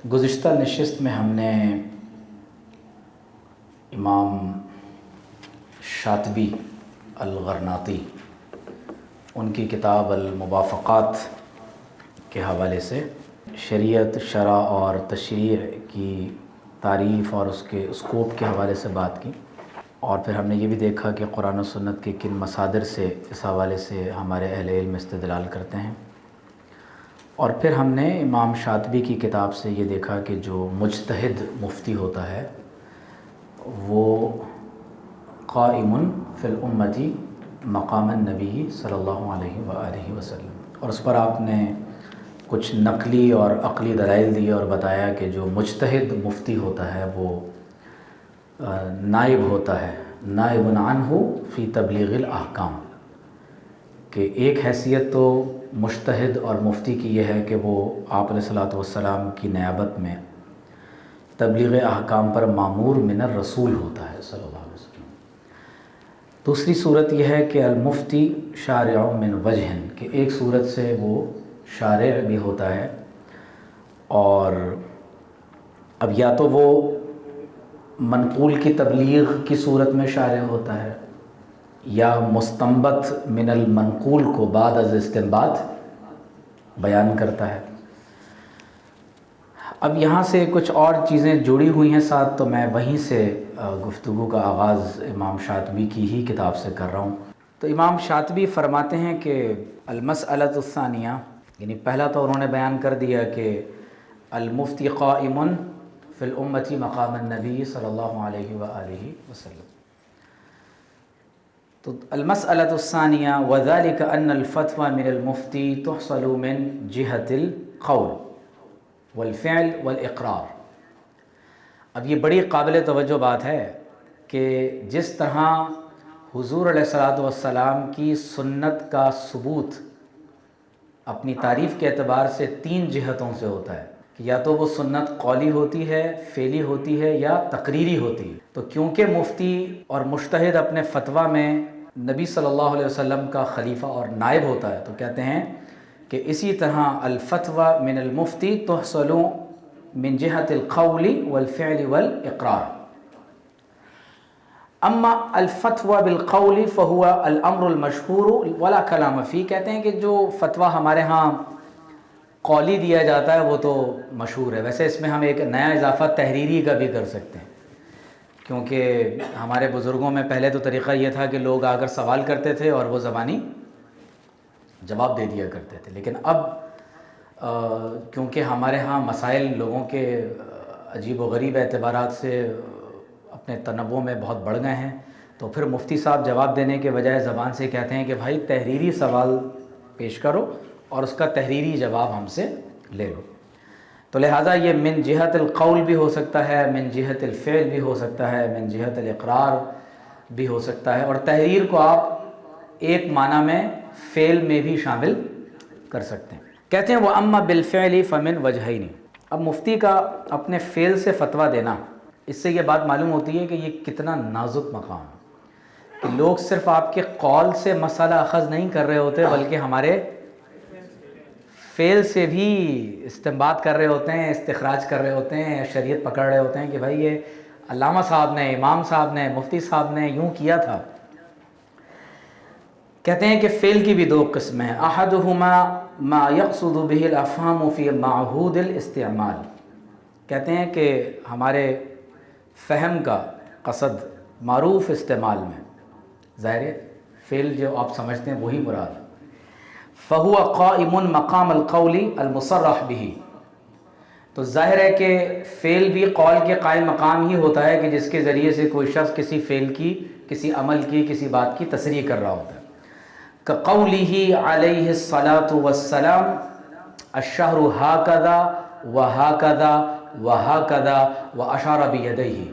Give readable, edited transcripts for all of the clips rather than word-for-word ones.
گزشتہ نشست میں ہم نے امام شاطبی الغرناطی ان کی کتاب الموافقات کے حوالے سے شریعت، شرع اور تشریع کی تعریف اور اس کے اسکوپ کے حوالے سے بات کی، اور پھر ہم نے یہ بھی دیکھا کہ قرآن و سنت کے کن مصادر سے اس حوالے سے ہمارے اہل علم استدلال کرتے ہیں، اور پھر ہم نے امام شاطبی کی کتاب سے یہ دیکھا کہ جو مجتہد مفتی ہوتا ہے وہ قائم فی الامتی مقام النبی صلی اللہ علیہ وآلہ وسلم، اور اس پر آپ نے کچھ نقلی اور عقلی دلائل دیے اور بتایا کہ جو مجتہد مفتی ہوتا ہے وہ نائب ہوتا ہے، نائب عنہ فی تبلیغ الاحکام، کہ ایک حیثیت تو مجتہد اور مفتی کی یہ ہے کہ وہ آپ علیہ الصلوۃ والسلام کی نیابت میں تبلیغ احکام پر مامور من الرسول ہوتا ہے صلی اللہ علیہ وسلم۔ دوسری صورت یہ ہے کہ المفتی شارع من وجہ، کہ ایک صورت سے وہ شارع بھی ہوتا ہے، اور اب یا تو وہ منقول کی تبلیغ کی صورت میں شارع ہوتا ہے یا مستنبت من المنقول کو بعد از استنباط بیان کرتا ہے۔ اب یہاں سے کچھ اور چیزیں جڑی ہوئی ہیں ساتھ، تو میں وہیں سے گفتگو کا آغاز امام شاطبی کی ہی کتاب سے کر رہا ہوں۔ تو امام شاطبی فرماتے ہیں کہ المسألۃ الثانیہ، یعنی پہلا تو انہوں نے بیان کر دیا کہ المفتی قائم فی الامتی مقام النبی صلی اللہ علیہ وآلہ وسلم۔ تو المسألۃ الثانیہ وذلک ان الفتوى من المفتی تحصل من جہۃ القول والفعل والاقرار۔ اب یہ بڑی قابل توجہ بات ہے کہ جس طرح حضور علیہ الصلوۃ والسلام کی سنت کا ثبوت اپنی تعریف کے اعتبار سے تین جہتوں سے ہوتا ہے، کہ یا تو وہ سنت قولی ہوتی ہے، فعلی ہوتی ہے، یا تقریری ہوتی ہے۔ تو کیونکہ مفتی اور مجتہد اپنے فتویٰ میں نبی صلی اللہ علیہ وسلم کا خلیفہ اور نائب ہوتا ہے، تو کہتے ہیں کہ اسی طرح الفتوى من المفتی تحصل من جہۃ القول والفعل والاقرار۔ اما الفتوى بالقول فهو الامر المشہور ولا کلام فی، کہتے ہیں کہ جو فتویٰ ہمارے ہاں قولی دیا جاتا ہے وہ تو مشہور ہے، ویسے اس میں ہم ایک نیا اضافہ تحریری کا بھی کر سکتے ہیں، کیونکہ ہمارے بزرگوں میں پہلے تو طریقہ یہ تھا کہ لوگ آ کر سوال کرتے تھے اور وہ زبانی جواب دے دیا کرتے تھے، لیکن اب کیونکہ ہمارے ہاں مسائل لوگوں کے عجیب و غریب اعتبارات سے اپنے تنوع میں بہت بڑھ گئے ہیں، تو پھر مفتی صاحب جواب دینے کے بجائے زبان سے کہتے ہیں کہ بھائی تحریری سوال پیش کرو اور اس کا تحریری جواب ہم سے لے لو۔ تو لہٰذا یہ من جہت القول بھی ہو سکتا ہے، من جہت الفعل بھی ہو سکتا ہے، من جہت الاقرار بھی ہو سکتا ہے، اور تحریر کو آپ ایک معنی میں فعل میں بھی شامل کر سکتے ہیں۔ کہتے ہیں وہ اما بالفعل فمن وجہین۔ اب مفتی کا اپنے فعل سے فتویٰ دینا، اس سے یہ بات معلوم ہوتی ہے کہ یہ کتنا نازک مقام ہے، کہ لوگ صرف آپ کے قول سے مسئلہ اخذ نہیں کر رہے ہوتے بلکہ ہمارے فعل سے بھی استنباط کر رہے ہوتے ہیں، استخراج کر رہے ہوتے ہیں، شریعت پکڑ رہے ہوتے ہیں کہ بھائی یہ علامہ صاحب نے، امام صاحب نے، مفتی صاحب نے یوں کیا تھا۔ کہتے ہیں کہ فعل کی بھی دو قسمیں ہیں، احدہما ما یقصد به الافہام فی معہود الاستعمال۔ کہتے ہیں کہ ہمارے فہم کا قصد معروف استعمال میں، ظاہر ہے فعل جو آپ سمجھتے ہیں وہی مراد ہے، فہو قائم مقام القول المصرح به۔ تو ظاہر ہے کہ فعل بھی قول کے قائم مقام ہی ہوتا ہے کہ جس کے ذریعے سے کوئی شخص کسی فعل کی، کسی عمل کی، کسی بات کی تصریح کر رہا ہوتا ہے، كقوله علیہ الصلاۃ والسلام الشہر ہاکذا وہاکذا وہاکذا واشار بیدیہ۔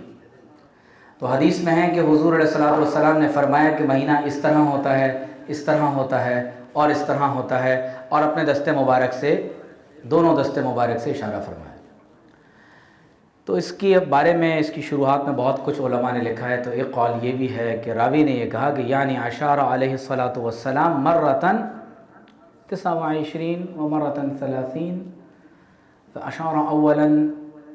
تو حدیث میں ہے کہ حضور علیہ الصلاۃ والسلام نے فرمایا کہ مہینہ اس طرح ہوتا ہے، اس طرح ہوتا ہے اور اس طرح ہوتا ہے، اور اپنے دست مبارک سے، دونوں دست مبارک سے اشارہ فرمایا۔ تو اس کی بارے میں، اس کی شروحات میں بہت کچھ علماء نے لکھا ہے، تو ایک قول یہ بھی ہے کہ راوی نے یہ کہا کہ یعنی اشار علیہ الصلاۃ والسلام مرتن 29 و مرتن 30 فأشار اولا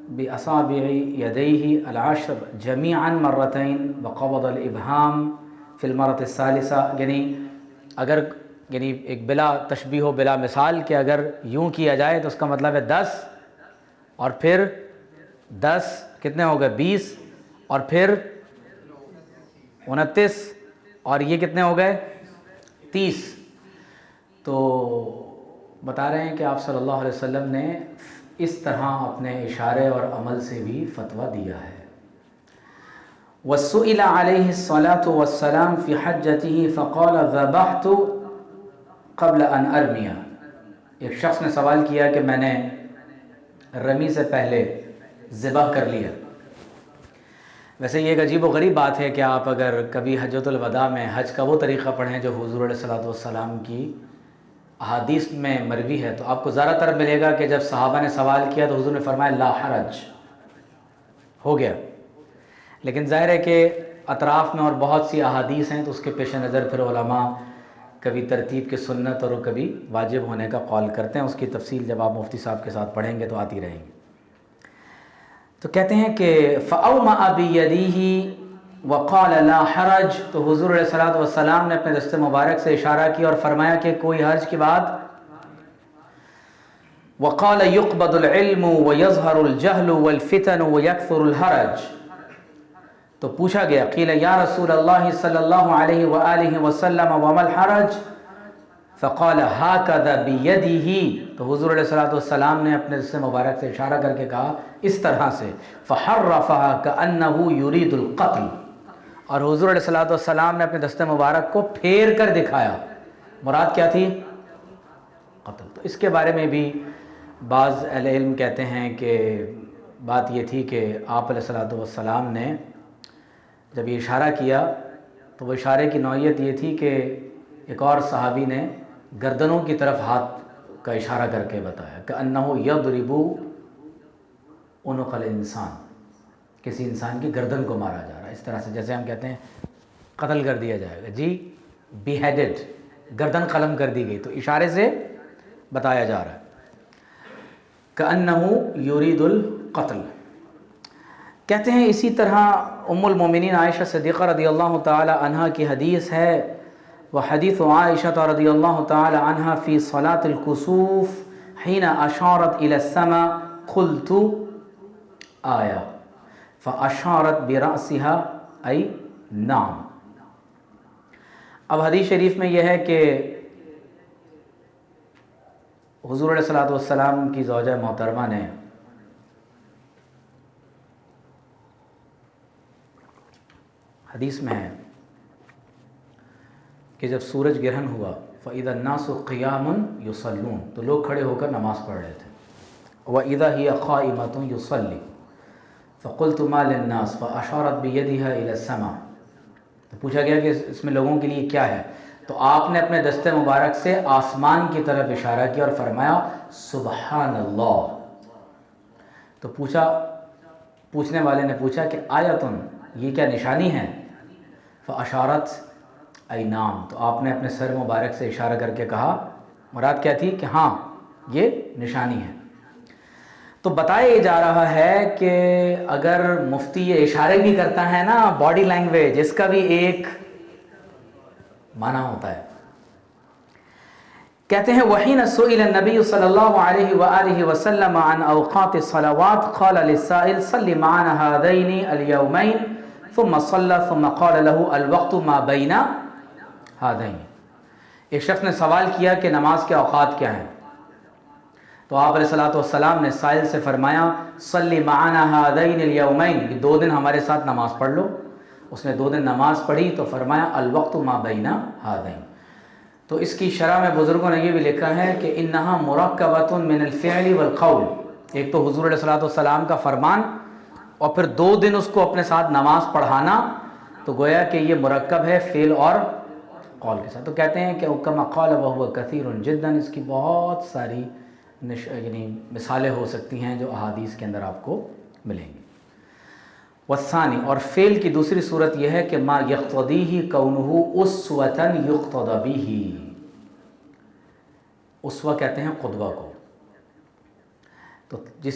بأصابع يديه العشر جميعا مرتين وقبض الإبهام في المرة الثالثة، یعنی ایک بلا تشبیہ و بلا مثال کہ اگر یوں کیا جائے تو اس کا مطلب ہے 10، اور پھر 10 کتنے ہو گئے 20، اور پھر 29، اور یہ کتنے ہو گئے 30۔ تو بتا رہے ہیں کہ آپ صلی اللہ علیہ وسلم نے اس طرح اپنے اشارے اور عمل سے بھی فتویٰ دیا ہے۔ وَسُئِلَ عَلَيْهِ الصَّلَاةُ وَالسَّلَامُ فِي حَجَّتِهِ فَقَالَ ذَبَحْتُ قبل ان ارمیہ، ایک شخص نے سوال کیا کہ میں نے رمی سے پہلے ذبح کر لیا۔ ویسے یہ ایک عجیب و غریب بات ہے کہ آپ اگر کبھی حجۃ الوداع میں حج کا وہ طریقہ پڑھیں جو حضور علیہ الصلوۃ والسلام کی احادیث میں مروی ہے، تو آپ کو زیادہ تر ملے گا کہ جب صحابہ نے سوال کیا تو حضور نے فرمایا لا حرج، ہو گیا۔ لیکن ظاہر ہے کہ اطراف میں اور بہت سی احادیث ہیں، تو اس کے پیش نظر پھر علماء کبھی ترتیب کے سنت اور کبھی واجب ہونے کا قول کرتے ہیں۔ اس کی تفصیل جب آپ مفتی صاحب کے ساتھ پڑھیں گے تو آتی رہیں گی۔ تو کہتے ہیں کہ فَأَوْمَأَ بِيَدِهِ وَقَالَ لَا حَرَجْ، تو حضور علیہ الصلوۃ والسلام نے اپنے دست مبارک سے اشارہ کیا اور فرمایا کہ کوئی حرج کی بات۔ وَقَالَ يُقْبَضُ الْعِلْمُ وَيَظْهَرُ الْجَهْلُ وَالْفِتَنُ وَيَكْثُرُ الْحَرَجُ، تو پوچھا گیا قیل یا رسول اللہ صلی اللہ علیہ وآلہ وسلم وما الحرج، فقال هكذا بيده، تو حضور علیہ الصلوۃ والسلام نے اپنے دست مبارک سے اشارہ کر کے کہا اس طرح سے، فحرفها كأنه يريد القتل، اور حضور علیہ الصلوۃ والسلام نے اپنے دست مبارک کو پھیر کر دکھایا، مراد کیا تھی؟ قتل۔ تو اس کے بارے میں بھی بعض اہل علم کہتے ہیں کہ بات یہ تھی کہ آپ علیہ الصلوۃ والسلام نے جب یہ اشارہ کیا تو وہ اشارے کی نوعیت یہ تھی کہ ایک اور صحابی نے گردنوں کی طرف ہاتھ کا اشارہ کر کے بتایا کہ انہو یضرب عنق الانسان، کسی انسان کی گردن کو مارا جا رہا ہے، اس طرح سے جیسے ہم کہتے ہیں قتل کر دیا جائے گا، جی بی ہیڈڈ، گردن قلم کر دی گئی، تو اشارے سے بتایا جا رہا ہے کہ انہو یرید القتل۔ کہتے ہیں اسی طرح ام المومنین عائشہ صدیقہ رضی اللہ تعالی عنہا کی حدیث ہے، وحدیث عائشہ رضی اللہ تعالی عنہا فی صلاة الکسوف حین اشارت الی السماء قلت آیا فاشارت برأسها ای نعم۔ اب حدیث شریف میں یہ ہے کہ حضور علیہ الصلوۃ والسلام کی زوجہ محترمہ نے حدیث میں ہے کہ جب سورج گرہن ہوا فَإِذَا النَّاسُ قِيَامٌ يُصَلُّونَ، تو لوگ کھڑے ہو کر نماز پڑھ رہے تھے، وَإِذَا هِيَ قَائِمَةٌ يُصَلِّي فَقُلْتُ مَا لِلنَّاسِ فَأَشَارَتْ بِيَدِهَا إِلَى السَّمَاءِ، تو پوچھا گیا کہ اس میں لوگوں کے لیے کیا ہے، تو آپ نے اپنے دست مبارک سے آسمان کی طرف اشارہ کیا اور فرمایا سبحان اللہ۔ تو پوچھنے والے نے پوچھا کہ آیتن، یہ کیا نشانی ہے؟ فاشارت ای نام، تو آپ نے اپنے سر مبارک سے اشارہ کر کے کہا، مراد کیا تھی کہ ہاں یہ نشانی ہے۔ تو بتایا جا رہا ہے کہ اگر مفتی یہ اشارے بھی کرتا ہے نا، باڈی لینگویج اس کا بھی ایک معنی ہوتا ہے۔ کہتے ہیں وحین سئل النبی صلی اللہ علیہ وآلہ وسلم عن اوقات الصلوات قال للسائل صل معنا هذین الیومین ثم صلى ثم قال له الوقت ما بین هذین۔ ایک شخص نے سوال کیا کہ نماز کے اوقات کیا ہیں، تو آپ علیہ الصلوۃ والسلام نے سائل سے فرمایا صلی معنا هذین الیومین، یہ 2 دن ہمارے ساتھ نماز پڑھ لو۔ اس نے 2 دن نماز پڑھی تو فرمایا الوقت ما بین هذین۔ تو اس کی شرح میں بزرگوں نے یہ بھی لکھا ہے کہ انہا مرکبۃ من الفعل والقول، ایک تو حضور علیہ الصلوۃ والسلام کا فرمان اور پھر 2 دن اس کو اپنے ساتھ نماز پڑھانا، تو گویا کہ یہ مرکب ہے فعل اور قول کے ساتھ۔ تو کہتے ہیں کہ کما قال وهو کثیر جدا، اس کی بہت ساری یعنی مثالیں ہو سکتی ہیں جو احادیث کے اندر آپ کو ملیں گی۔ والثانی، اور فعل کی دوسری صورت یہ ہے کہ ما یقتضیہ کونہ اسوۃ یقتدی بہ، اسوہ کہتے ہیں قدوہ کو، تو جس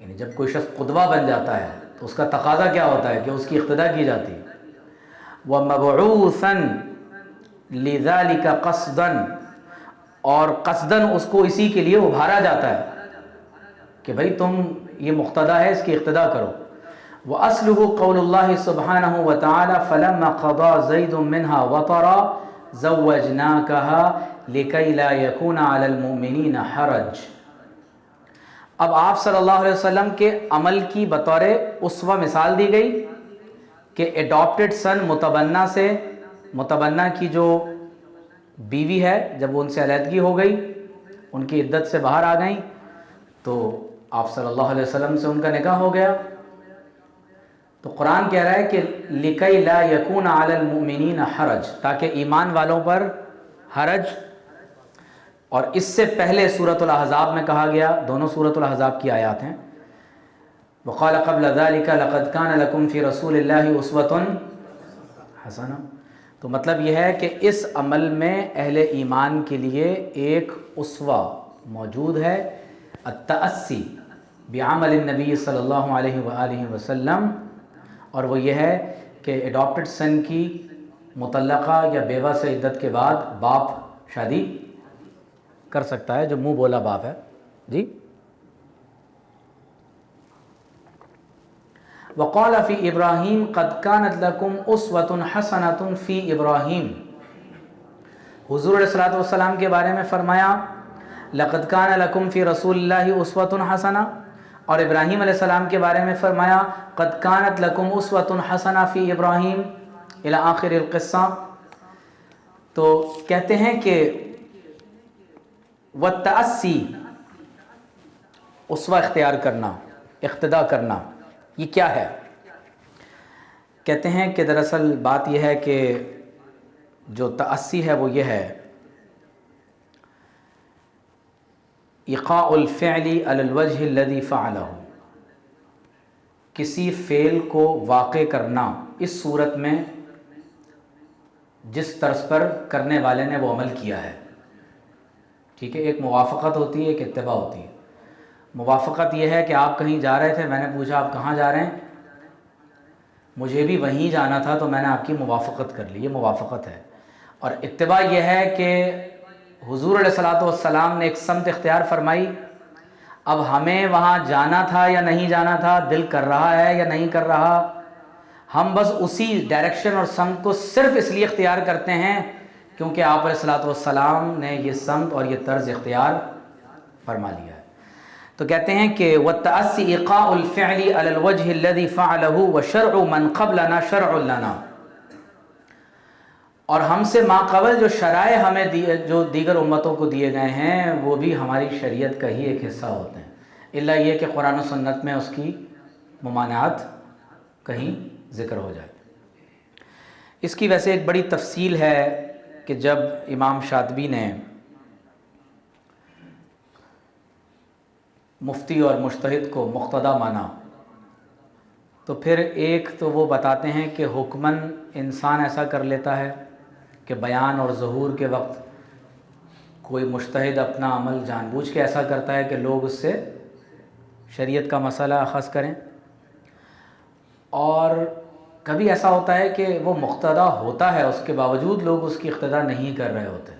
یعنی جب کوئی شخص قدوہ بن جاتا ہے تو اس کا تقاضا کیا ہوتا ہے کہ اس کی اقتداء کی جاتی ہے۔ وَمَبْعُوثًا لِذَلِكَ قَصْدًا، اور قصداً اس کو اسی کے لیے ابھارا جاتا ہے کہ بھئی تم یہ مقتدا ہے، اس کی اقتداء کرو۔ وَأَصْلُهُ قَوْلُ اللَّهِ سُبْحَانَهُ وَتَعَالَى فَلَمَّا قَضَى زَيْدٌ مِّنْهَا وَطَرًا زَوَّجْنَاكَهَا لِكَيْ لَا يَكُونَ عَلَى الْمُؤْمِنِينَ حَرَجٌ۔ اب آپ صلی اللہ علیہ وسلم کے عمل کی بطور اسوہ مثال دی گئی کہ اڈاپٹڈ سن متبنہ سے، متبنہ کی جو بیوی ہے جب وہ ان سے علیحدگی ہو گئی، ان کی عدت سے باہر آ گئیں، تو آپ صلی اللہ علیہ وسلم سے ان کا نکاح ہو گیا۔ تو قرآن کہہ رہا ہے کہ لِكَيْ لَا يَكُونَ عَلَى الْمُؤْمِنِينَ حَرَجٌ، تاکہ ایمان والوں پر حرج، اور اس سے پہلے سورۃ الاحزاب میں کہا گیا، دونوں سورۃ الاحزاب کی آیات ہیں، وَقَالَ قَبْلَ ذَلِكَ لَقَدْ كَانَ لَكُمْ فِي رَسُولِ اللَّهِ أُسْوَةٌ حَسَنَةٌ۔ تو مطلب یہ ہے کہ اس عمل میں اہل ایمان کے لیے ایک اسوہ موجود ہے، التأسی بعمل النبی صلی اللہ علیہ وآلہ وسلم، اور وہ یہ ہے کہ اڈاپٹڈ سن کی مطلقہ یا بیوہ سے عدت کے بعد باپ شادی کر سکتا ہے، جو منہ بولا باپ ہے۔ جی، وقال فی ابراہیم قد کانت لکم اسوۃ حسنۃ فی ابراہیم، حضور علیہ الصلوۃ والسلام کے بارے میں فرمایا لقد کان لکم فی رسول اللہ اسوۃ حسنہ، اور ابراہیم علیہ السلام کے بارے میں فرمایا قد کانت لکم اسوۃ حسنہ فی ابراہیم الی آخر القصہ۔ تو کہتے ہیں کہ والتأسی، اسوہ اختیار کرنا، اقتداء کرنا، یہ کیا ہے؟ کہتے ہیں کہ دراصل بات یہ ہے کہ جو تأسی ہے وہ یہ ہے ایقاع الفعل علی الوجہ الذی فعلہ، کسی فعل کو واقع کرنا اس صورت میں جس طرز پر کرنے والے نے وہ عمل کیا ہے۔ ٹھیک ہے، ایک موافقت ہوتی ہے، ایک اتباع ہوتی ہے۔ موافقت یہ ہے کہ آپ کہیں جا رہے تھے، میں نے پوچھا آپ کہاں جا رہے ہیں، مجھے بھی وہیں جانا تھا تو میں نے آپ کی موافقت کر لی، یہ موافقت ہے۔ اور اتباع یہ ہے کہ حضور علیہ الصلوۃ والسلام نے ایک سمت اختیار فرمائی، اب ہمیں وہاں جانا تھا یا نہیں جانا تھا، دل کر رہا ہے یا نہیں کر رہا، ہم بس اسی ڈائریکشن اور سمت کو صرف اس لیے اختیار کرتے ہیں کیونکہ آپ علیہ الصلوۃ والسلام نے یہ سمت اور یہ طرز اختیار فرما لیا ہے۔ تو کہتے ہیں کہ وَالتَّأَسِّ إِيقَاءُ الْفِعْلِ عَلَى الْوَجْهِ الَّذِي فَعَلَهُ وَشَرْعُ مَنْ قَبْلَنَا شَرْعٌ لَنَا، اور ہم سے ماقبل جو شرائع ہمیں جو دیگر امتوں کو دیے گئے ہیں وہ بھی ہماری شریعت کا ہی ایک حصہ ہوتے ہیں، الا یہ کہ قرآن و سنت میں اس کی ممانعات کہیں ذکر ہو جائے۔ اس کی ویسے ایک بڑی تفصیل ہے کہ جب امام شاطبی نے مفتی اور مجتہد کو مقتدا مانا تو پھر ایک تو وہ بتاتے ہیں کہ حکماً انسان ایسا کر لیتا ہے کہ بیان اور ظہور کے وقت کوئی مجتہد اپنا عمل جان بوجھ کے ایسا کرتا ہے کہ لوگ اس سے شریعت کا مسئلہ اخذ کریں، اور کبھی ایسا ہوتا ہے کہ وہ مقتدا ہوتا ہے اس کے باوجود لوگ اس کی اقتدا نہیں کر رہے ہوتے،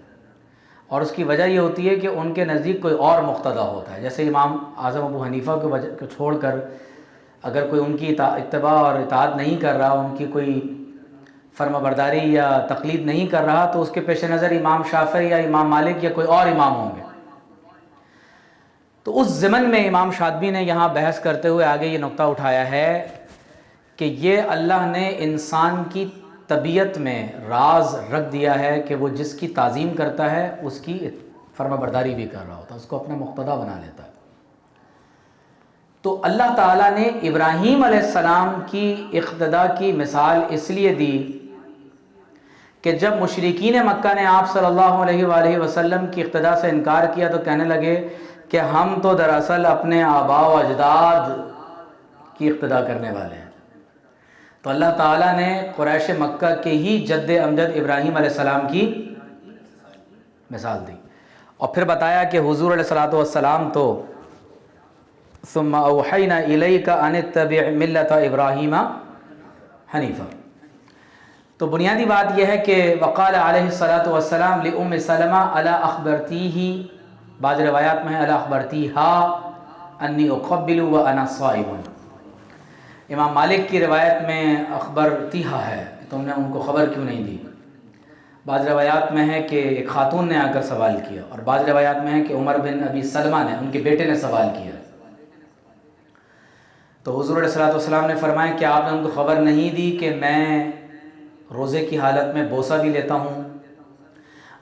اور اس کی وجہ یہ ہوتی ہے کہ ان کے نزدیک کوئی اور مقتدا ہوتا ہے، جیسے امام اعظم ابو حنیفہ کو چھوڑ کر اگر کوئی ان کی اتباع اور اطاعت نہیں کر رہا، ان کی کوئی فرما برداری یا تقلید نہیں کر رہا، تو اس کے پیش نظر امام شافعی یا امام مالک یا کوئی اور امام ہوں گے۔ تو اس ضمن میں امام شاطبی نے یہاں بحث کرتے ہوئے آگے یہ نقطہ اٹھایا ہے کہ یہ اللہ نے انسان کی طبیعت میں راز رکھ دیا ہے کہ وہ جس کی تعظیم کرتا ہے اس کی فرما برداری بھی کر رہا ہوتا ہے، اس کو اپنا مقتدا بنا لیتا ہے۔ تو اللہ تعالیٰ نے ابراہیم علیہ السلام کی اقتدا کی مثال اس لیے دی کہ جب مشرکین مکہ نے آپ صلی اللہ علیہ وآلہ وسلم کی اقتدا سے انکار کیا تو کہنے لگے کہ ہم تو دراصل اپنے آباء و اجداد کی اقتدا کرنے والے ہیں۔ تو اللہ تعالیٰ نے قریش مکہ کے ہی جد امجد ابراہیم علیہ السلام کی مثال دی، اور پھر بتایا کہ حضور علیہ الصلوۃ والسلام تو ثم اوحینا الیک ان اتبع ملۃ ابراہیم حنیفا. تو بنیادی بات یہ ہے کہ وقال علیہ الصلوۃ والسلام لام سلمہ الا اخبرتیہ، بعض روایات میں ہے الا اخبرتیہا انی اقبل وانا صائم. امام مالک کی روایت میں اخبرتیہا ہے، تم نے ان کو خبر کیوں نہیں دی. بعض روایات میں ہے کہ ایک خاتون نے آ کر سوال کیا، اور بعض روایات میں ہے کہ عمر بن ابی سلمہ نے، ان کے بیٹے نے سوال کیا. تو حضور علیہ الصلوۃ والسلام نے فرمایا کہ آپ نے ان کو خبر نہیں دی کہ میں روزے کی حالت میں بوسہ بھی لیتا ہوں.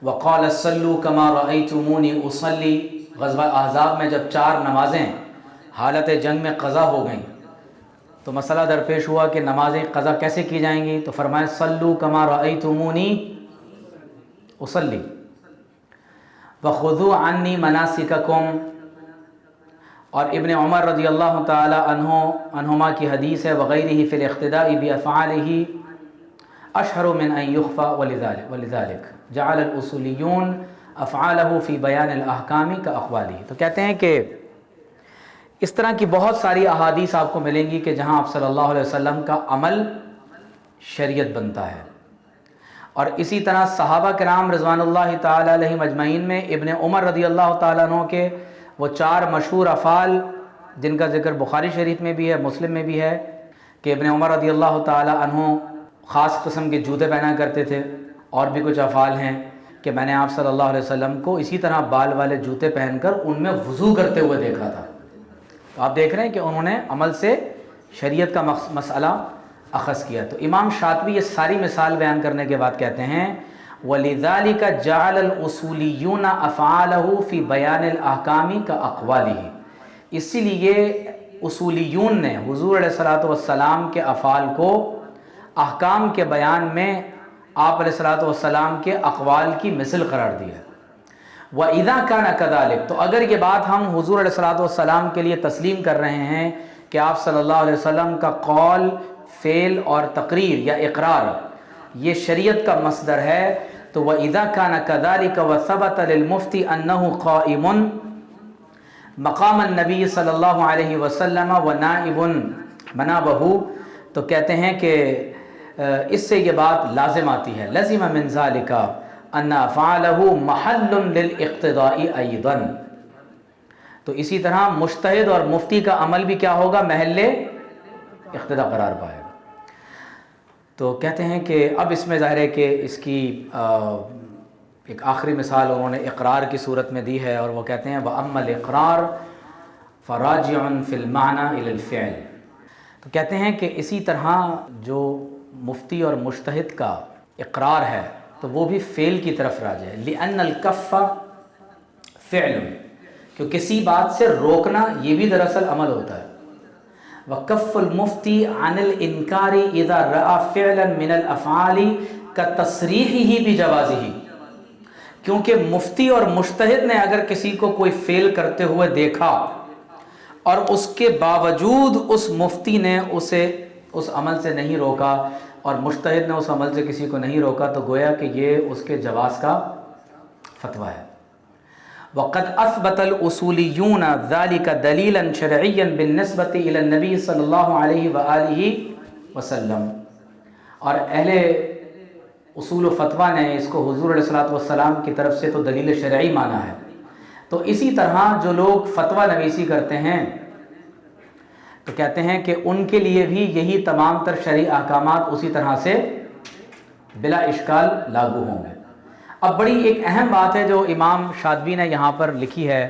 وقال صلوا کما رأیتمونی اصلی، غزوہ احزاب میں جب 4 نمازیں حالت جنگ میں قضا ہو گئیں تو مسئلہ درپیش ہوا کہ نمازیں قضا کیسے کی جائیں گی، تو فرمایا صلوا کما رأیتمونی اصلی وخذوا عنی مناسککم. اور ابن عمر رضی اللہ تعالی عنہما کی حدیث ہے وغیرہ فی الاقتداء بافعالہ اشہر من ان یخفى ولذلک جعل الاصولیون افعالہ فی بیان الاحکام کاقوالہ. تو کہتے ہیں کہ اس طرح کی بہت ساری احادیث آپ کو ملیں گی کہ جہاں آپ صلی اللہ علیہ وسلم کا عمل شریعت بنتا ہے. اور اسی طرح صحابہ کرام رضوان اللہ تعالی علیہم اجمعین میں ابن عمر رضی اللہ تعالیٰ عنہ کے وہ 4 مشہور افعال جن کا ذکر بخاری شریف میں بھی ہے، مسلم میں بھی ہے، کہ ابن عمر رضی اللہ تعالی عنہ خاص قسم کے جوتے پہنا کرتے تھے. اور بھی کچھ افعال ہیں کہ میں نے آپ صلی اللہ علیہ وسلم کو اسی طرح بال والے جوتے پہن کر ان میں وضو کرتے ہوئے دیکھا تھا. تو آپ دیکھ رہے ہیں کہ انہوں نے عمل سے شریعت کا مسئلہ اخذ کیا. تو امام شاطبی یہ ساری مثال بیان کرنے کے بعد کہتے ہیں وَلِذَلِكَ جَعَلَ الْأُصُولِيُّونَ أَفْعَالَهُ فِي بَيَانِ الْأَحْكَامِ كَأَقْوَالِهِ. اسی لیے اصولیون نے حضور علیہ الصلوۃ والسلام کے افعال کو احکام کے بیان میں آپ علیہ الصلوۃ والسلام کے اقوال کی مثل قرار دیا. وَإِذَا كَانَ كَذَلِكَ، تو اگر یہ بات ہم حضور علیہ الصلوۃ والسلام کے لیے تسلیم کر رہے ہیں کہ آپ صلی اللہ علیہ وسلم کا قول، فعل اور تقریر یا اقرار یہ شریعت کا مصدر ہے، تو وَإِذَا كَانَ كَذَلِكَ وَثَبَتَ لِلْمُفْتِي أَنَّهُ قَائِمٌ مقام النبی صلی اللہ علیہ وسلم وَنَائِبٌ مَنَابَهُ. تو کہتے ہیں کہ اس سے یہ بات لازم آتی ہے لزم من ذَلِكَ أَنَّ أَفْعَالَهُ مَحَلٌ لِلْإِقْتِدَاءِ أَيْضًا. تو اسی طرح مجتہد اور مفتی کا عمل بھی کیا ہوگا، محل اقتداء قرار پائے گا. تو کہتے ہیں کہ اب اس میں ظاہر ہے کہ اس کی ایک آخری مثال انہوں نے اقرار کی صورت میں دی ہے، اور وہ کہتے ہیں وَأَمَّا الْإِقْرَارُ فَرَاجِعٌ فِي الْمَعْنَى إِلَى الْفِعْلِ. تو کہتے ہیں کہ اسی طرح جو مفتی اور مجتہد کا اقرار ہے تو وہ بھی فعل کی طرف راجع ہے. لِأَنَّ الْكَفَّ فِعْلٌ، کہ کسی بات سے روکنا یہ بھی دراصل عمل ہوتا ہے. وَكَفُّ الْمُفْتِي عَنِ الْإِنْكَارِ إِذَا رَأَى فِعْلًا مِنَ الْأَفْعَالِ كَتَصْرِيحِهِ بِجَوَازِهِ. کیونکہ مفتی اور مجتہد نے اگر کسی کو کوئی فعل کرتے ہوئے دیکھا اور اس کے باوجود اس مفتی نے اسے اس عمل سے نہیں روکا اور مجتہد نے اس عمل سے کسی کو نہیں روکا، تو گویا کہ یہ اس کے جواز کا فتویٰ ہے. وقد اثبت الاصولیون ذلك دلیلا شرعیا بالنسبۃ الی النبی صلی اللہ علیہ وآلہ وسلم. اور اہل اصول و فتویٰ نے اس کو حضور علیہ الصلوۃ والسلام کی طرف سے تو دلیل شرعی مانا ہے. تو اسی طرح جو لوگ فتویٰ نویسی کرتے ہیں تو کہتے ہیں کہ ان کے لیے بھی یہی تمام تر شرعی احکامات اسی طرح سے بلا اشکال لاگو ہوں گے. اب بڑی ایک اہم بات ہے جو امام شاطبی نے یہاں پر لکھی ہے،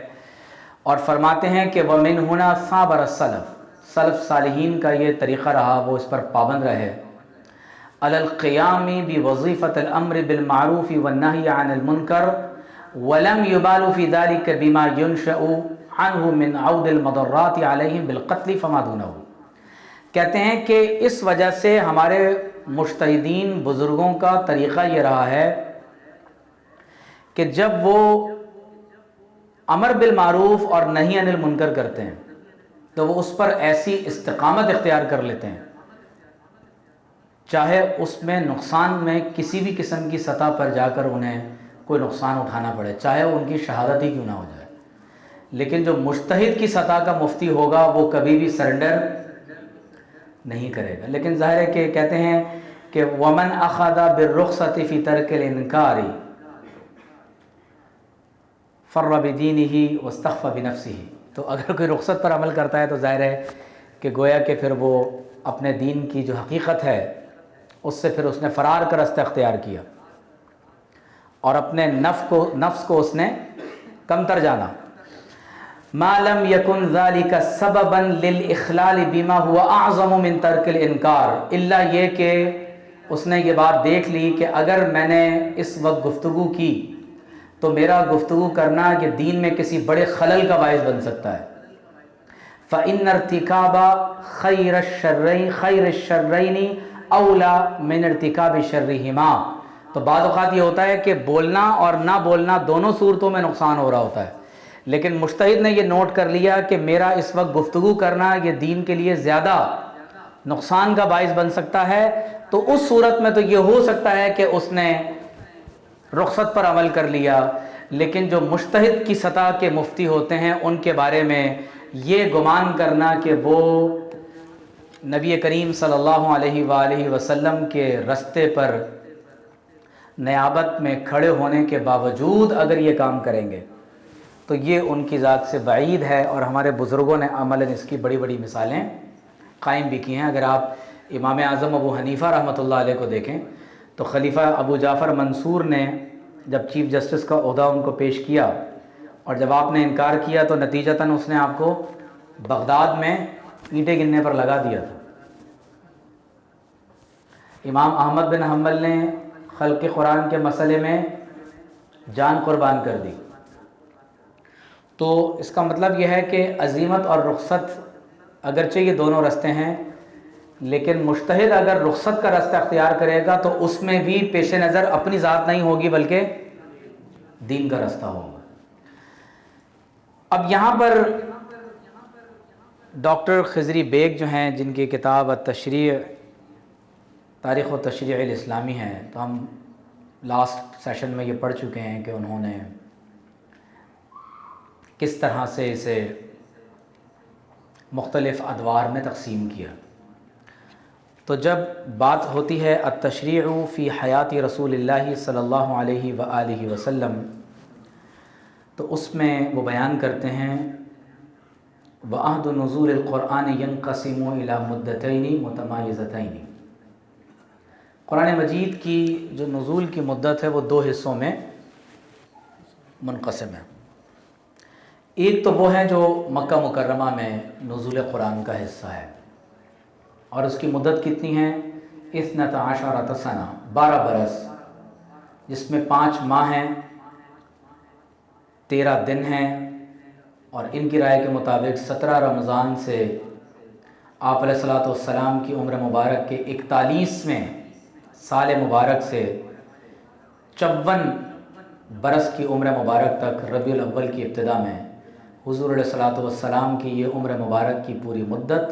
اور فرماتے ہیں کہ وَمِنْ هُنَا صَابَرَ السَّلَف، سلف صالحین کا یہ طریقہ رہا، وہ اس پر پابند رہے. عَلَى الْقِيَامِ بِوَظِيفَةِ الْأَمْرِ بِالْمَعْرُوفِ وَالنَّهْيِ عَنِ الْمُنْكَرِ وَلَمْ يُبَالُوا فِي ذَلِكَ بِمَا يُنْشَأُ عَنْهُ مِنْ عَوْدِ الْمَضَرَّاتِ عَلَيْهِمْ بِالْقَتْلِ فَمَا دُونَهُ. کہتے ہیں کہ اس وجہ سے ہمارے مجتہدین بزرگوں کا طریقہ یہ رہا ہے کہ جب وہ امر بالمعروف اور نہی عن المنکر کرتے ہیں تو وہ اس پر ایسی استقامت اختیار کر لیتے ہیں چاہے اس میں نقصان میں کسی بھی قسم کی سطح پر جا کر انہیں کوئی نقصان اٹھانا پڑے، چاہے ان کی شہادت ہی کیوں نہ ہو جائے۔ لیکن جو مجتہد کی سطح کا مفتی ہوگا وہ کبھی بھی سرنڈر نہیں کرے گا۔ لیکن ظاہر ہے کہ کہتے ہیں کہ ومن اخذ بالرخصۃ فی ترک الانکار فر بدینہ واستخف بنفسہ، تو اگر کوئی رخصت پر عمل کرتا ہے تو ظاہر ہے کہ گویا کہ پھر وہ اپنے دین کی جو حقیقت ہے اس سے پھر اس نے فرار کا رستہ اختیار کیا اور اپنے نفس کو اس نے کمتر جانا۔ ما لم یکن ذلک سببا للاخلال بما هو اعظم من ترک الانکار، الا یہ کہ اس نے یہ بات دیکھ لی کہ اگر میں نے اس وقت گفتگو کی تو میرا گفتگو کرنا یہ دین میں کسی بڑے خلل کا باعث بن سکتا ہے۔ فإن ارتکاب خیر الشرین اولا من ارتکاب شرہما، تو بعض اوقات یہ ہوتا ہے کہ بولنا اور نہ بولنا دونوں صورتوں میں نقصان ہو رہا ہوتا ہے، لیکن مجتہد نے یہ نوٹ کر لیا کہ میرا اس وقت گفتگو کرنا یہ دین کے لیے زیادہ نقصان کا باعث بن سکتا ہے، تو اس صورت میں تو یہ ہو سکتا ہے کہ اس نے رخصت پر عمل کر لیا۔ لیکن جو مجتہد کی سطح کے مفتی ہوتے ہیں ان کے بارے میں یہ گمان کرنا کہ وہ نبی کریم صلی اللہ علیہ وآلہ وسلم کے رستے پر نیابت میں کھڑے ہونے کے باوجود اگر یہ کام کریں گے تو یہ ان کی ذات سے بعید ہے، اور ہمارے بزرگوں نے عملاً اس کی بڑی بڑی مثالیں قائم بھی کی ہیں۔ اگر آپ امام اعظم ابو حنیفہ رحمۃ اللہ علیہ کو دیکھیں تو خلیفہ ابو جعفر منصور نے جب چیف جسٹس کا عہدہ ان کو پیش کیا اور جب آپ نے انکار کیا تو نتیجتاً اس نے آپ کو بغداد میں اینٹیں گننے پر لگا دیا تھا۔ امام احمد بن حنبل نے خلق قرآن کے مسئلے میں جان قربان کر دی۔ تو اس کا مطلب یہ ہے کہ عزیمت اور رخصت اگرچہ یہ دونوں رستے ہیں، لیکن مجتہد اگر رخصت کا راستہ اختیار کرے گا تو اس میں بھی پیش نظر اپنی ذات نہیں ہوگی بلکہ دین کا راستہ ہوگا۔ اب یہاں پر ڈاکٹر خضری بیگ جو ہیں جن کی کتاب التشریع تاریخ و تشریع الاسلامی ہے، تو ہم لاسٹ سیشن میں یہ پڑھ چکے ہیں کہ انہوں نے کس طرح سے اسے مختلف ادوار میں تقسیم کیا۔ تو جب بات ہوتی ہے التشریع فی حیات رسول اللہ صلی اللہ علیہ وآلہ وسلم، تو اس میں وہ بیان کرتے ہیں وعہد نزول القرآن ینقسم الی مدتین متمایزتین، قرآن مجید کی جو نزول کی مدت ہے وہ دو حصوں میں منقسم ہے۔ ایک تو وہ ہے جو مکہ مکرمہ میں نزول قرآن کا حصہ ہے، اور اس کی مدت کتنی ہے؟ 12 سنہ، 12 برس، جس میں 5 ماہ ہیں، 13 دن ہیں، اور ان کی رائے کے مطابق 17 رمضان سے آپ علیہ الصلوۃ والسلام کی عمر مبارک کے 41ویں سال مبارک سے 54 برس کی عمر مبارک تک ربیع الاول کی ابتدا میں حضور علیہ الصلوۃ والسلام کی یہ عمر مبارک کی پوری مدت،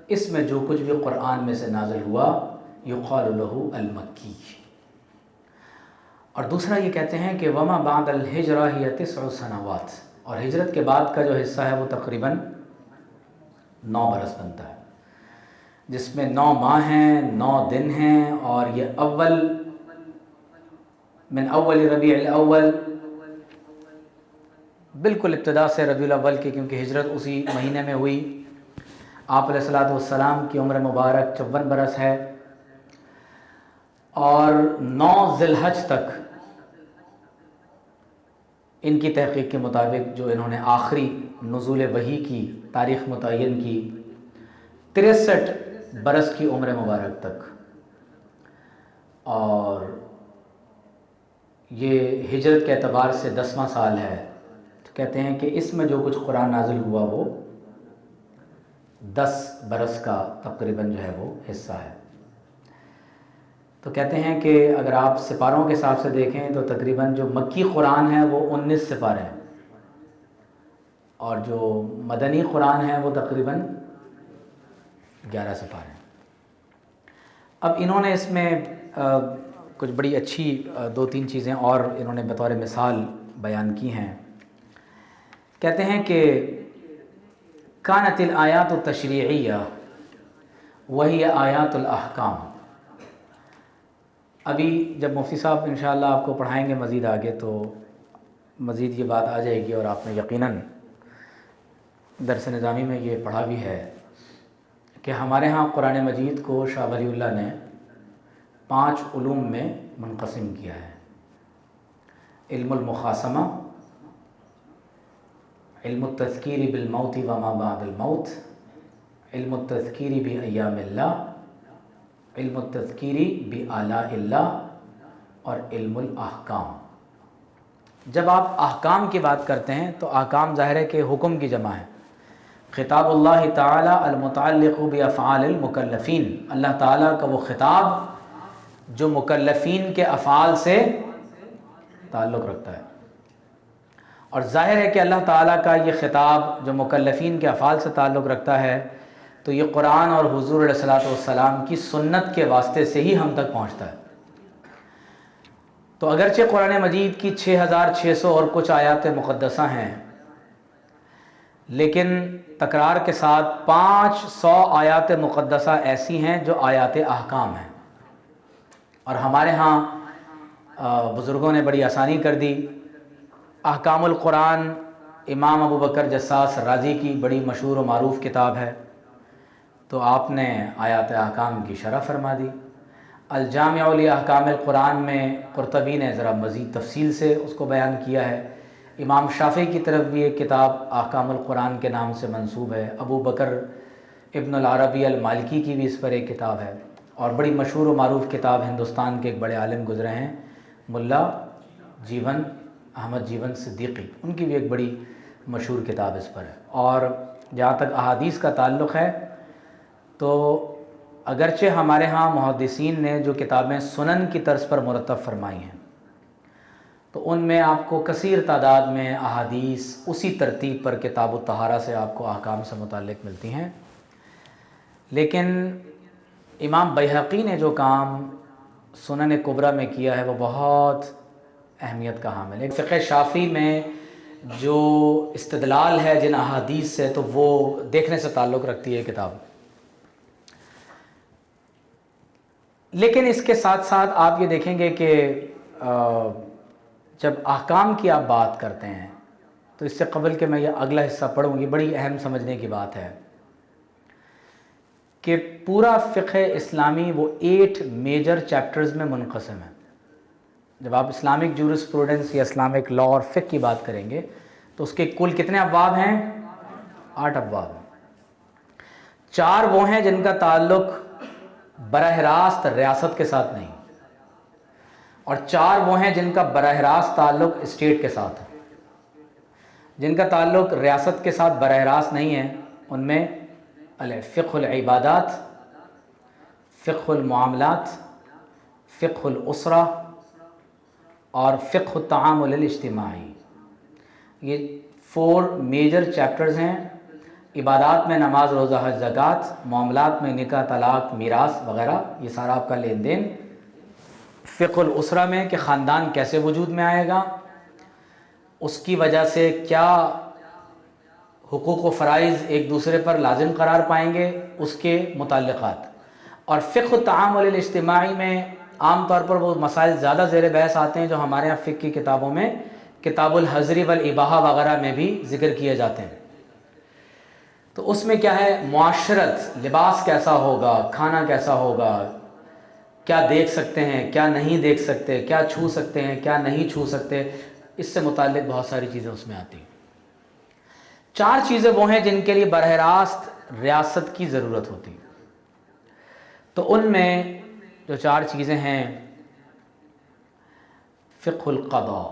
اس میں جو کچھ بھی قرآن میں سے نازل ہوا یقال له المکی۔ اور دوسرا یہ کہتے ہیں کہ وما بعد الہجرہ ہی 9 سنوات، اور ہجرت کے بعد کا جو حصہ ہے وہ تقریباً 9 برس بنتا ہے، جس میں 9 ماہ ہیں، 9 دن ہیں، اور یہ من اول ربیع الاول، بالکل ابتدا سے ربیع الاول کی، کیونکہ ہجرت اسی مہینے میں ہوئی۔ آپ علیہ الصلوۃ والسلام کی عمر مبارک 54 برس ہے، اور 9 ذی الحج تک ان کی تحقیق کے مطابق جو انہوں نے آخری نزول وحی کی تاریخ متعین کی، 63 برس کی عمر مبارک تک، اور یہ ہجرت کے اعتبار سے 10واں سال ہے۔ تو کہتے ہیں کہ اس میں جو کچھ قرآن نازل ہوا وہ 10 برس کا تقریباً جو ہے وہ حصہ ہے۔ تو کہتے ہیں کہ اگر آپ سپاروں کے حساب سے دیکھیں تو تقریباً جو مکی قرآن ہے وہ 19 سپارے ہیں، اور جو مدنی قرآن ہے وہ تقریباً 11 سپارے ہیں۔ اب انہوں نے اس میں کچھ بڑی اچھی 2-3 چیزیں اور انہوں نے بطور مثال بیان کی ہیں. کہتے ہیں کہ کانت الآیات التشریعیہ وہی آیات الاحکام. ابھی جب مفتی صاحب انشاءاللہ آپ کو پڑھائیں گے مزید آگے تو مزید یہ بات آ جائے گی، اور آپ نے یقیناً درس نظامی میں یہ پڑھا بھی ہے کہ ہمارے ہاں قرآن مجید کو شاہ ولی اللہ نے 5 علوم میں منقسم کیا ہے. علم المخاصمہ، علم التذکیر بالموت وما بعد الموت، علم التذکیر بایام اللہ، علم التذکیر بآلاء اللہ، اور علم الاحکام. جب آپ احکام کی بات کرتے ہیں تو احکام ظاہر ہے کہ حکم کی جمع ہے. خطاب اللہ تعالی المتعلق بافعال المکلفین، اللہ تعالیٰ کا وہ خطاب جو مکلفین کے افعال سے تعلق رکھتا ہے. اور ظاہر ہے کہ اللہ تعالیٰ کا یہ خطاب جو مکلفین کے افعال سے تعلق رکھتا ہے تو یہ قرآن اور حضور علیہ الصلوۃ والسلام کی سنت کے واسطے سے ہی ہم تک پہنچتا ہے. تو اگرچہ قرآن مجید کی 6600 اور کچھ آیات مقدسہ ہیں، لیکن تکرار کے ساتھ 500 آیات مقدسہ ایسی ہیں جو آیات احکام ہیں. اور ہمارے ہاں بزرگوں نے بڑی آسانی کر دی. احکام القرآن امام ابو بکر جساس رازی کی بڑی مشہور و معروف کتاب ہے، تو آپ نے آیات احکام کی شرح فرما دی. الجامع لاحکام القرآن میں قرطبی نے ذرا مزید تفصیل سے اس کو بیان کیا ہے. امام شافعی کی طرف بھی ایک کتاب احکام القرآن کے نام سے منسوب ہے. ابو بکر ابن العربی المالکی کی بھی اس پر ایک کتاب ہے. اور بڑی مشہور و معروف کتاب ہندوستان کے ایک بڑے عالم گزرے ہیں ملا جیون احمد جیون صدیقی، ان کی بھی ایک بڑی مشہور کتاب اس پر ہے. اور جہاں تک احادیث کا تعلق ہے تو اگرچہ ہمارے ہاں محدثین نے جو کتابیں سنن کی طرز پر مرتب فرمائی ہیں تو ان میں آپ کو کثیر تعداد میں احادیث اسی ترتیب پر کتاب الطہارہ سے آپ کو احکام سے متعلق ملتی ہیں. لیکن امام بیہقی نے جو کام سنن کبریٰ میں کیا ہے وہ بہت اہمیت کا حامل ہے. فقہ شافعی میں جو استدلال ہے جن احادیث سے تو وہ دیکھنے سے تعلق رکھتی ہے کتاب. لیکن اس کے ساتھ ساتھ آپ یہ دیکھیں گے کہ جب احکام کی آپ بات کرتے ہیں تو اس سے قبل کہ میں یہ اگلا حصہ پڑھوں، یہ بڑی اہم سمجھنے کی بات ہے کہ پورا فقہ اسلامی وہ 8 میجر چیپٹرز میں منقسم ہے. جب آپ اسلامک جورسپروڈنس یا اسلامک لا اور فقہ کی بات کریں گے تو اس کے کل کتنے ابواب ہیں؟ 8 ابواب ہیں. 4 وہ ہیں جن کا تعلق براہ راست ریاست کے ساتھ نہیں، اور 4 وہ ہیں جن کا براہ راست تعلق اسٹیٹ کے ساتھ ہے. جن کا تعلق ریاست کے ساتھ براہ راست نہیں ہے ان میں فقہ العبادات، فقہ المعاملات، فقہ الاسرہ اور فقہ التعامل الاجتماعی. یہ 4 میجر چیپٹرز ہیں. عبادات میں نماز، روزہ، حج، زکوٰۃ، معاملات میں نکاح، طلاق، میراث وغیرہ، یہ سارا آپ کا لین دین. فقہ الاسرہ میں کہ خاندان کیسے وجود میں آئے گا، اس کی وجہ سے کیا حقوق و فرائض ایک دوسرے پر لازم قرار پائیں گے، اس کے متعلقات. اور فقہ التعامل الاجتماعی میں عام طور پر وہ مسائل زیادہ زیر بحث آتے ہیں جو ہمارے یہاں فقہ کی کتابوں میں کتاب الحضر والاباحہ وغیرہ میں بھی ذکر کیے جاتے ہیں. تو اس میں کیا ہے، معاشرت، لباس کیسا ہوگا، کھانا کیسا ہوگا، کیا دیکھ سکتے ہیں، کیا نہیں دیکھ سکتے، کیا چھو سکتے ہیں، کیا نہیں چھو سکتے، اس سے متعلق بہت ساری چیزیں اس میں آتی ہیں. 4 چیزیں وہ ہیں جن کے لیے براہ راست ریاست کی ضرورت ہوتی ہے. تو ان میں جو 4 چیزیں ہیں، فقہ القضاء،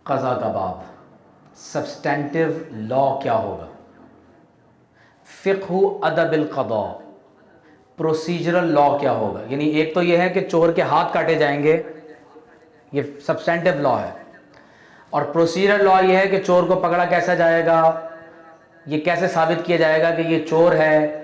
قضاء کا باب، سبسٹینٹیو لا کیا ہوگا. فقہ ادب القضاء، پروسیجرل لا کیا ہوگا. یعنی ایک تو یہ ہے کہ چور کے ہاتھ کاٹے جائیں گے، یہ سبسٹینٹیو لا ہے. اور پروسیجرل لا یہ ہے کہ چور کو پکڑا کیسا جائے گا، یہ کیسے ثابت کیا جائے گا کہ یہ چور ہے،